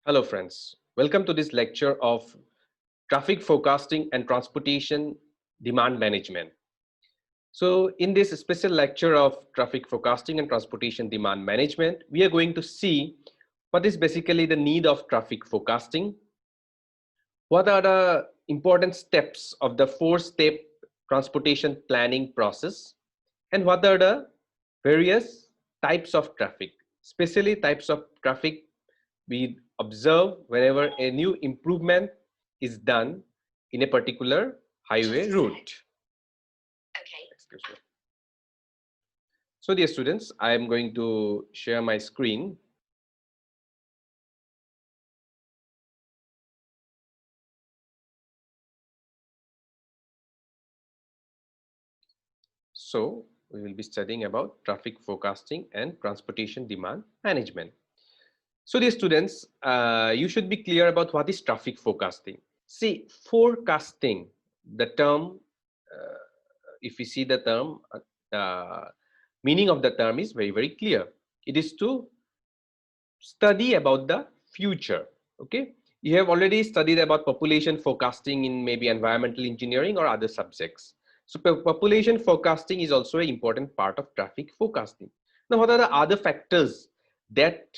Hello friends, welcome to this lecture of traffic forecasting and transportation demand management. So in this special lecture of traffic forecasting and transportation demand management, we are going to see what is basically the need of traffic forecasting, what are the important steps of the four-step transportation planning process, and what are the various types of traffic, especially types of traffic we observe whenever a new improvement is done in a particular highway route. Excuse me. So dear students, I am going to share my screen. So we will be studying about traffic forecasting and transportation demand management. So dear students, you should be clear about what is traffic forecasting. See, forecasting, the term, if we see the term, meaning of the term is very clear. It is to study about the future. Okay, you have already studied about population forecasting in maybe environmental engineering or other subjects. So population forecasting is also an important part of traffic forecasting. Now, what are the other factors that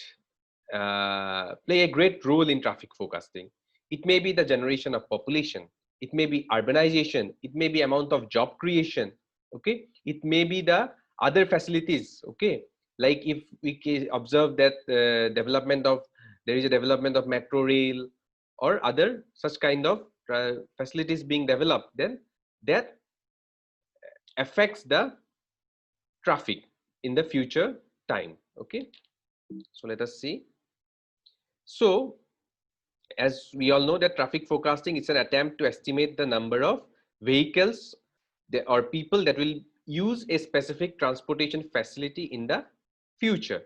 play a great role in traffic forecasting? It may be the generation of population, it may be urbanization, it may be amount of job creation, okay, it may be the other facilities, okay, like if we observe that there is a development of metro rail or other such kind of facilities being developed, then that affects the traffic in the future time. Okay, so let us see. So as we all know that traffic forecasting is an attempt to estimate the number of vehicles or people that will use a specific transportation facility in the future.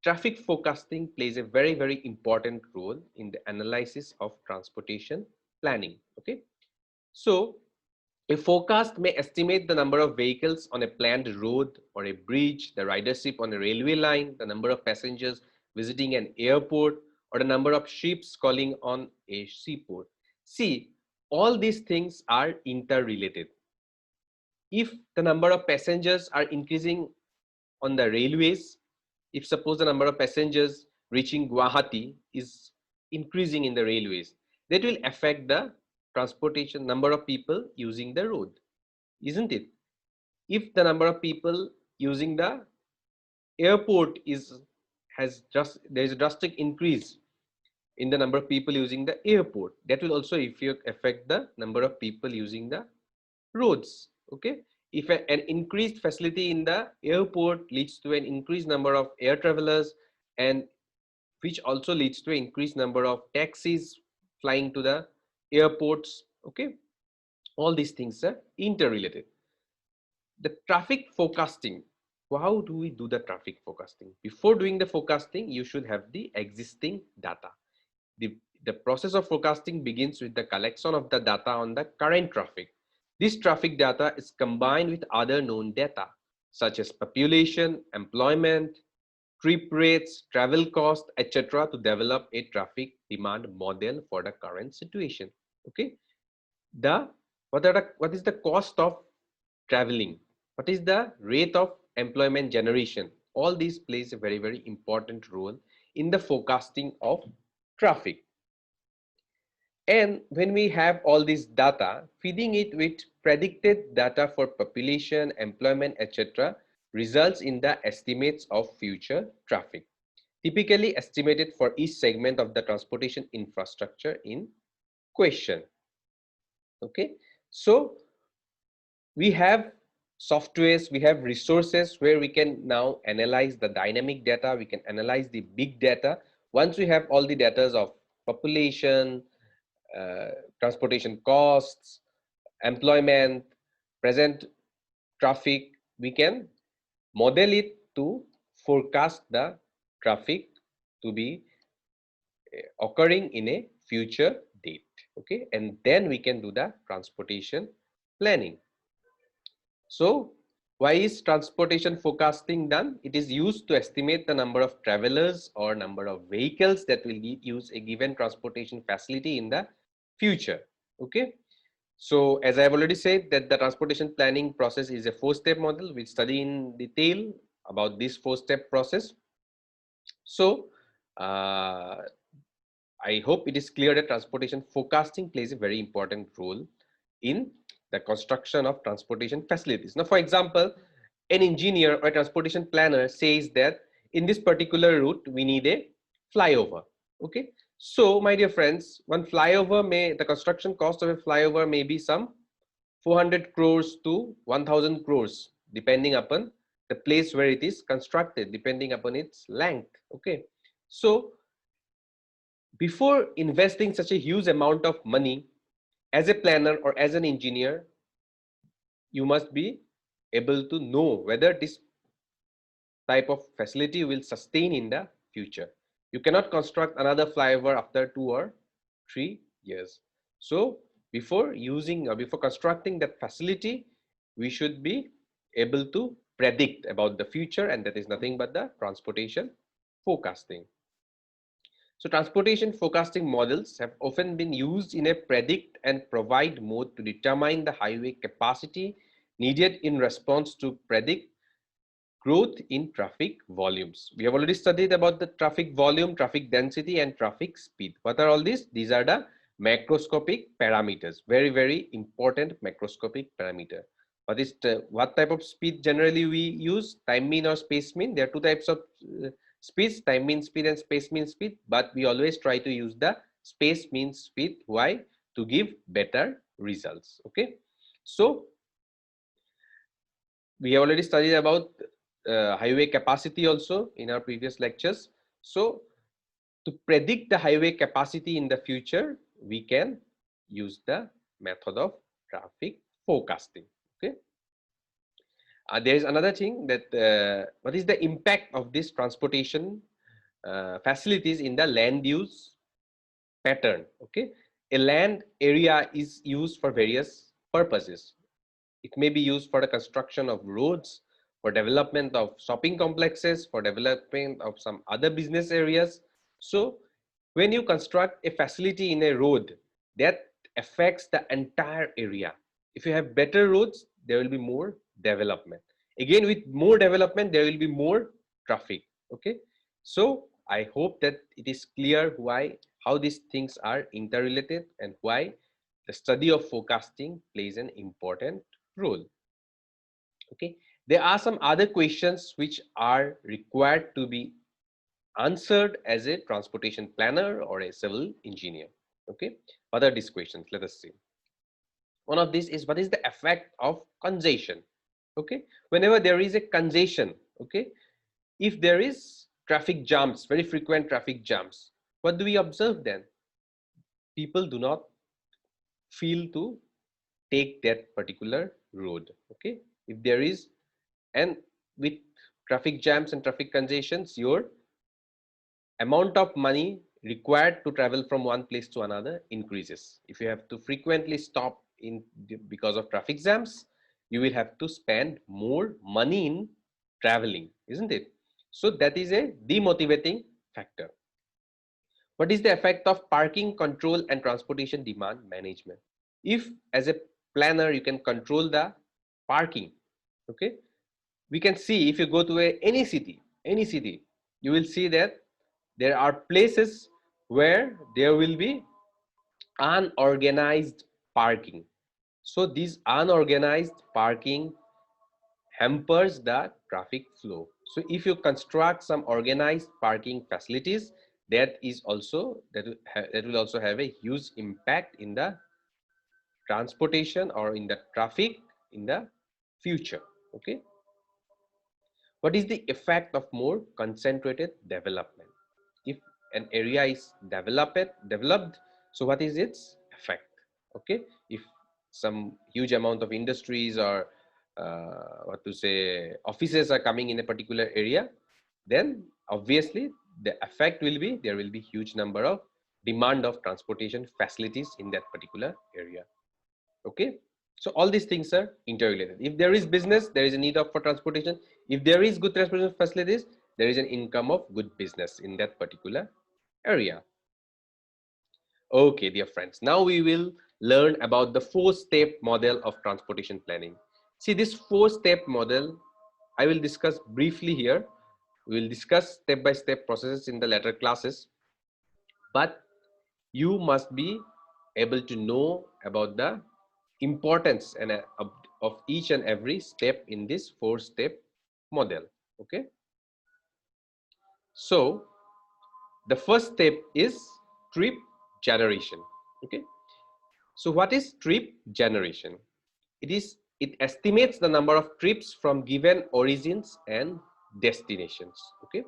Traffic forecasting plays a very important role in the analysis of transportation planning. Okay, so a forecast may estimate the number of vehicles on a planned road or a bridge, the ridership on a railway line, the number of passengers visiting an airport, or the number of ships calling on a seaport. See, all these things are interrelated. If the number of passengers are increasing on the railways, if suppose the number of passengers reaching Guwahati is increasing in the railways, that will affect the transportation number of people using the road, isn't it? If the number of people using the airport there is a drastic increase in the number of people using the airport, that will also affect the number of people using the roads. Okay, if an increased facility in the airport leads to an increased number of air travelers, and which also leads to an increased number of taxis flying to the airports, okay, all these things are interrelated. The traffic forecasting, how do we do the traffic forecasting? Before doing the forecasting, you should have the existing data. The process of forecasting begins with the collection of the data on the current traffic. This traffic data is combined with other known data such as population, employment, trip rates, travel cost, etc. to develop a traffic demand model for the current situation. Okay, what is the cost of traveling? What is the rate of employment generation? All these plays a very important role in the forecasting of traffic. And when we have all this data, feeding it with predicted data for population, employment, etc., results in the estimates of future traffic, typically estimated for each segment of the transportation infrastructure in question. Okay, so we have softwares, we have resources where we can now analyze the dynamic data, we can analyze the big data. Once we have all the data of population, transportation costs, employment, present traffic, we can model it to forecast the traffic to be occurring in a future date. Okay, and then we can do the transportation planning. So Why is transportation forecasting done? It is used to estimate the number of travelers or number of vehicles that will use a given transportation facility in the future. Okay. So as I have already said that the transportation planning process is a 4-step model. We study in detail about this 4-step process. So I hope it is clear that transportation forecasting plays a very important role in the construction of transportation facilities. Now, for example, an engineer or a transportation planner says that in this particular route, we need a flyover. Okay. So, my dear friends, one flyover the construction cost of a flyover may be some 400 crores to 1000 crores, depending upon the place where it is constructed, depending upon its length. Okay. So, before investing such a huge amount of money, as a planner or as an engineer, you must be able to know whether this type of facility will sustain in the future. You cannot construct another flyover after 2 or 3 years. So before using or before constructing that facility, we should be able to predict about the future, and that is nothing but the transportation forecasting. So transportation forecasting models have often been used in a predict and provide mode to determine the highway capacity needed in response to predict growth in traffic volumes. We have already studied about the traffic volume, traffic density, and traffic speed. What are all these? These are the macroscopic parameters, very, very important macroscopic parameter. What type of speed generally we use? Time mean or space mean? There are two types of speeds, time mean speed and space mean speed, but we always try to use the space mean speed. Why? To give better results. Okay. So we have already studied about highway capacity also in our previous lectures. So to predict the highway capacity in the future, we can use the method of traffic forecasting. Okay. There is another thing that what is the impact of this transportation facilities in the land use pattern? Okay. A land area is used for various purposes. It may be used for the construction of roads, for development of shopping complexes, for development of some other business areas. So when you construct a facility in a road, that affects the entire area. If you have better roads, there will be more development. Again, with more development, there will be more traffic. Okay. So I hope that it is clear how these things are interrelated and why the study of forecasting plays an important role. Okay. There are some other questions which are required to be answered as a transportation planner or a civil engineer. Okay. What are these questions? Let us see. One of these is, what is the effect of congestion? Okay. Whenever there is a congestion, okay, if there is traffic jams, very frequent traffic jams, what do we observe then? People do not feel to take that particular road. Okay. If there is, and with traffic jams and traffic congestions, your amount of money required to travel from one place to another increases. If you have to frequently stop because of traffic jams, you will have to spend more money in traveling, isn't it? So that is a demotivating factor. What is the effect of parking control and transportation demand management? If as a planner you can control the parking, okay, we can see if you go to any city, you will see that there are places where there will be unorganized parking. So this unorganized parking hampers the traffic flow. So if you construct some organized parking facilities, that will also have a huge impact in the transportation or in the traffic in the future. Okay. What is the effect of more concentrated development? If an area is developed, so what is its effect? Okay. If some huge amount of industries or offices are coming in a particular area, then obviously the effect will be there will be huge number of demand of transportation facilities in that particular area. Okay. So all these things are interrelated. If there is business, there is a need of for transportation. If there is good transportation facilities, there is an income of good business in that particular area. Okay, dear friends, now we will learn about the 4-step model of transportation planning. See, this 4-step model, I will discuss briefly here. We will discuss step-by-step processes in the later classes, but you must be able to know about the importance and of each and every step in this 4-step model. Okay, so the first step is trip generation. Okay, so what is trip generation? It estimates the number of trips from given origins and destinations. Okay,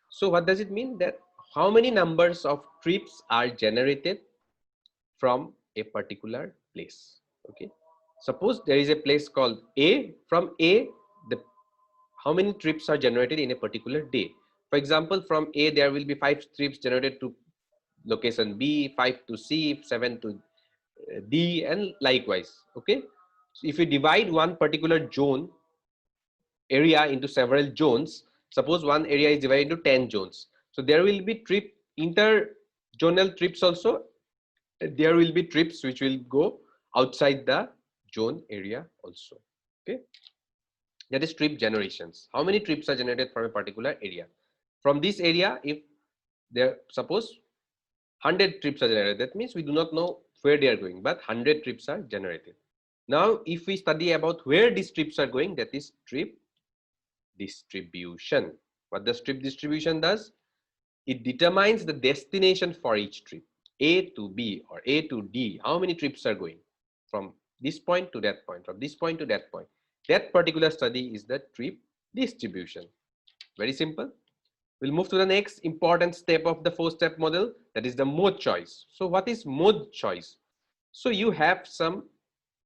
so what does it mean? That how many numbers of trips are generated from a particular place. Okay, suppose there is a place called A. From A, the how many trips are generated in a particular day? For example, from A there will be 5 trips generated to location B, 5 to C, 7 to D, and likewise. Okay, so if you divide one particular zone area into several zones, suppose one area is divided into 10 zones, so there will be inter zonal trips also. There will be trips which will go outside the zone area also. Okay, that is trip generations. How many trips are generated from a particular area? From this area, if there suppose 100 trips are generated, that means we do not know where they are going, but 100 trips are generated. Now if we study about where these trips are going, that is trip distribution. What does trip distribution does? It determines the destination for each trip, A to B or A to D. How many trips are going from this point to that point, from this point to that point? That particular study is the trip distribution. Very simple. We'll move to the next important step of the 4-step model, that is the mode choice. So what is mode choice? So you have some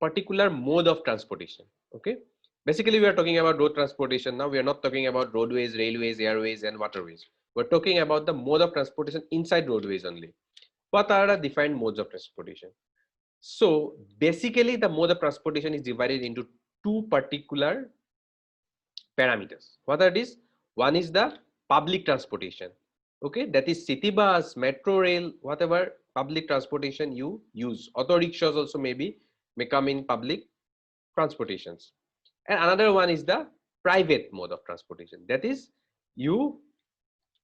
particular mode of transportation. Okay, basically we are talking about road transportation. Now we are not talking about roadways, railways, airways, and waterways. We're talking about the mode of transportation inside roadways only. What are the defined modes of transportation? So basically the mode of transportation is divided into 2 particular parameters. What are these? One is the public transportation. Okay, that is city bus, metro rail, whatever public transportation you use. Auto rickshaws also may come in public transportations. And another one is the private mode of transportation. That is, you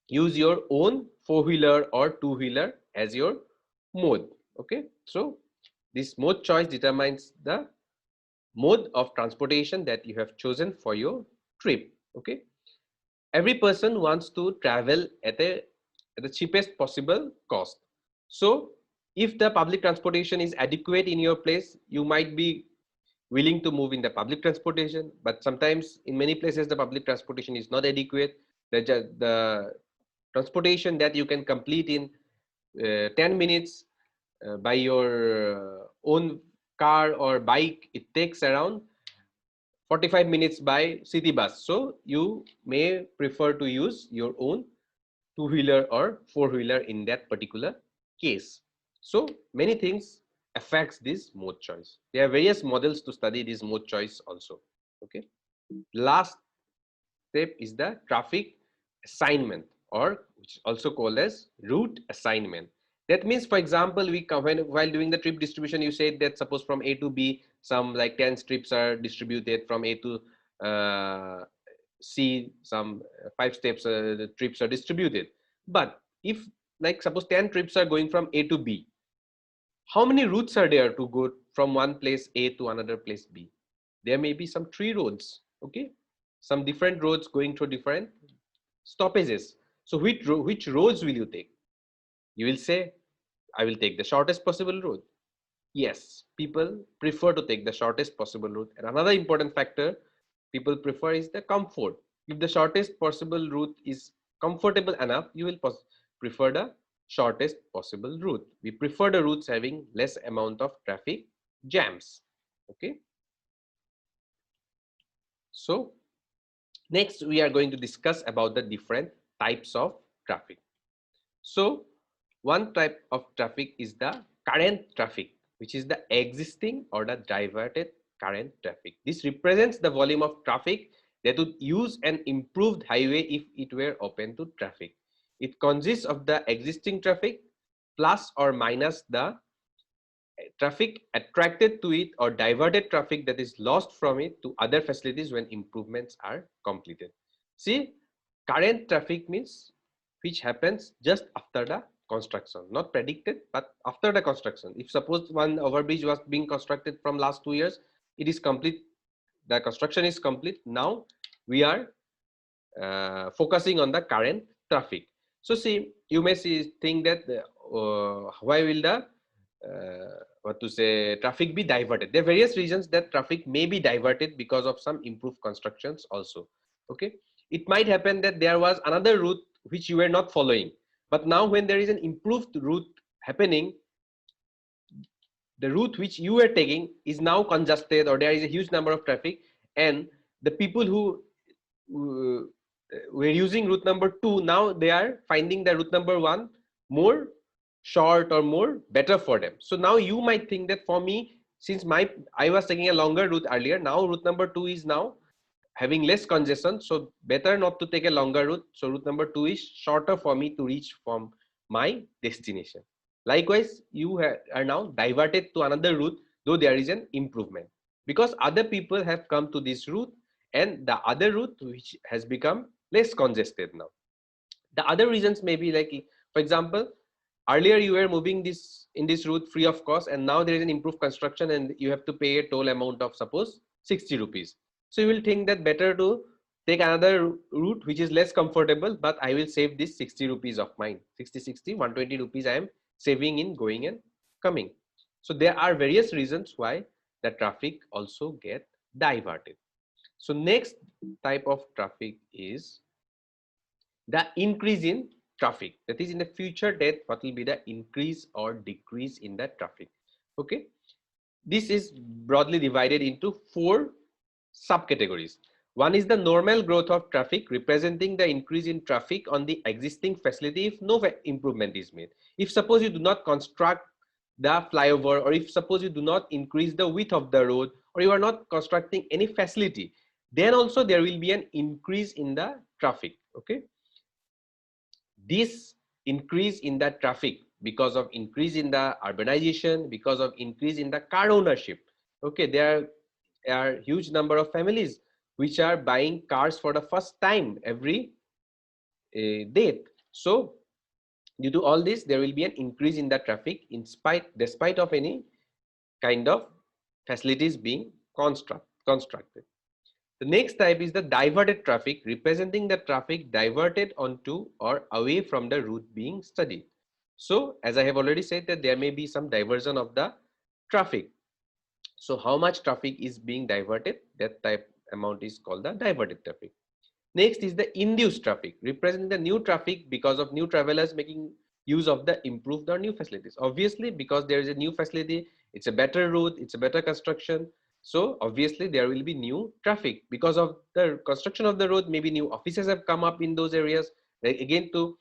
use your own 4-wheeler or 2-wheeler as your mode. Okay, so this mode choice determines the mode of transportation that you have chosen for your trip. Okay, every person wants to travel at the cheapest possible cost. So if the public transportation is adequate in your place, you might be willing to move in the public transportation, but sometimes in many places the public transportation is not adequate. The transportation that you can complete in 10 minutes by your own car or bike, it takes around 45 minutes by city bus. So you may prefer to use your own 2-wheeler or 4-wheeler in that particular case. So many things affects this mode choice. There are various models to study this mode choice also. Okay, last step is the traffic assignment, or which is also called as route assignment. That means, for example, while doing the trip distribution, you said that suppose from A to B, some like 10 trips are distributed, from A to C, some 5 steps the trips are distributed. But if like suppose 10 trips are going from A to B, how many routes are there to go from one place A to another place B? There may be some 3 roads. Okay, some different roads going through different stoppages. So which roads will you take? You will say, I will take the shortest possible route. Yes, people prefer to take the shortest possible route. And another important factor people prefer is the comfort. If the shortest possible route is comfortable enough, you will prefer the shortest possible route. We prefer the routes having less amount of traffic jams. Okay. So next we are going to discuss about the different types of traffic. So one type of traffic is the current traffic. which is the existing or the diverted current traffic. This represents the volume of traffic that would use an improved highway if it were open to traffic. It consists of the existing traffic plus or minus the traffic attracted to it or diverted traffic that is lost from it to other facilities when improvements are completed. See, current traffic means which happens just after the construction, not predicted, but after the construction. If suppose one overbridge was being constructed from last 2 years, it is complete, the construction is complete. Now we are focusing on the current traffic. So see, you may think that why will the traffic be diverted? There are various reasons that traffic may be diverted because of some improved constructions also. Okay, it might happen that there was another route which you were not following, but now when there is an improved route happening, the route which you were taking is now congested or there is a huge number of traffic, and the people who were using route number 2, now they are finding the route number 1 more short or more better for them. So now you might think that for me, since I was taking a longer route earlier, now route number 2 is now having less congestion, so better not to take a longer route. So route number 2 is shorter for me to reach from my destination. Likewise, you are now diverted to another route, though there is an improvement because other people have come to this route and the other route which has become less congested now. The other reasons may be like, for example, earlier you were moving this in this route free of cost, and now there is an improved construction and you have to pay a toll amount of suppose 60 rupees. So you will think that better to take another route which is less comfortable, but I will save this 60 rupees of mine. 120 rupees I am saving in going and coming. So there are various reasons why the traffic also get diverted. So next type of traffic is the increase in traffic. That is, in the future date, what will be the increase or decrease in the traffic? Okay, this is broadly divided into 4 subcategories. One is the normal growth of traffic, representing the increase in traffic on the existing facility if no improvement is made. If suppose you do not construct the flyover, or if suppose you do not increase the width of the road, or you are not constructing any facility, then also there will be an increase in the traffic. Okay, this increase in the traffic because of increase in the urbanization, because of increase in the car ownership. Okay, there are huge number of families which are buying cars for the first time every date. So due to all this, there will be an increase in the traffic despite of any kind of facilities being constructed. The next type is the diverted traffic, representing the traffic diverted onto or away from the route being studied. So as I have already said that there may be some diversion of the traffic. So how much traffic is being diverted, that type amount is called the diverted traffic. Next is the induced traffic, representing the new traffic because of new travelers making use of the improved or new facilities. Obviously, because there is a new facility, it's a better route, it's a better construction. So obviously there will be new traffic because of the construction of the road. Maybe new offices have come up in those areas. Again, to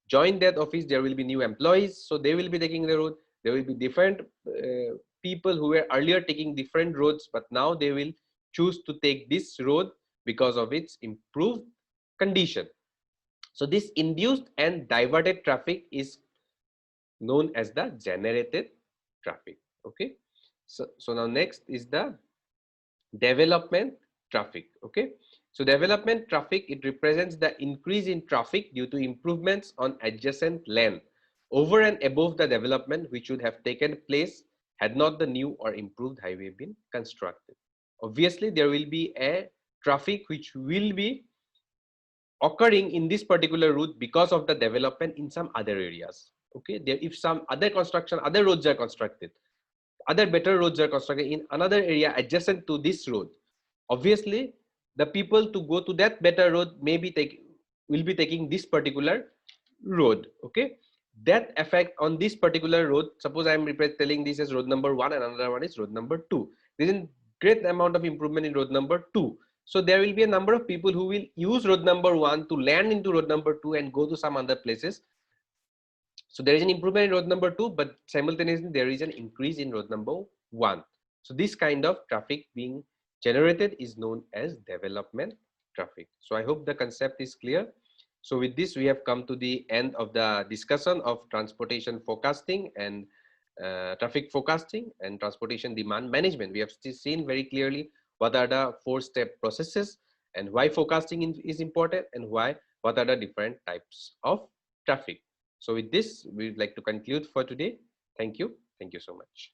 join that office, there will be new employees. So they will be taking the road. There will be different people who were earlier taking different roads, but now they will choose to take this road because of its improved condition. So this induced and diverted traffic is known as the generated traffic. Okay, so now next is the development traffic. Okay, so development traffic, it represents the increase in traffic due to improvements on adjacent land over and above the development which would have taken place had not the new or improved highway been constructed. Obviously there will be a traffic which will be occurring in this particular route because of the development in some other areas. Okay, there, if some other construction, other roads are constructed, other better roads are constructed in another area adjacent to this road, obviously the people to go to that better road will be taking this particular road. Okay, that effect on this particular road, suppose I am telling this as road number 1 and another one is road number 2. There is a great amount of improvement in road number 2. So there will be a number of people who will use road number 1 to land into road number 2 and go to some other places. So there is an improvement in road number 2, but simultaneously there is an increase in road number 1. So this kind of traffic being generated is known as development traffic. So I hope the concept is clear. So with this, we have come to the end of the discussion of transportation forecasting and traffic forecasting and transportation demand management. We have seen very clearly what are the 4-step processes and why forecasting is important and what are the different types of traffic. So with this, we'd like to conclude for today. Thank you. Thank you so much.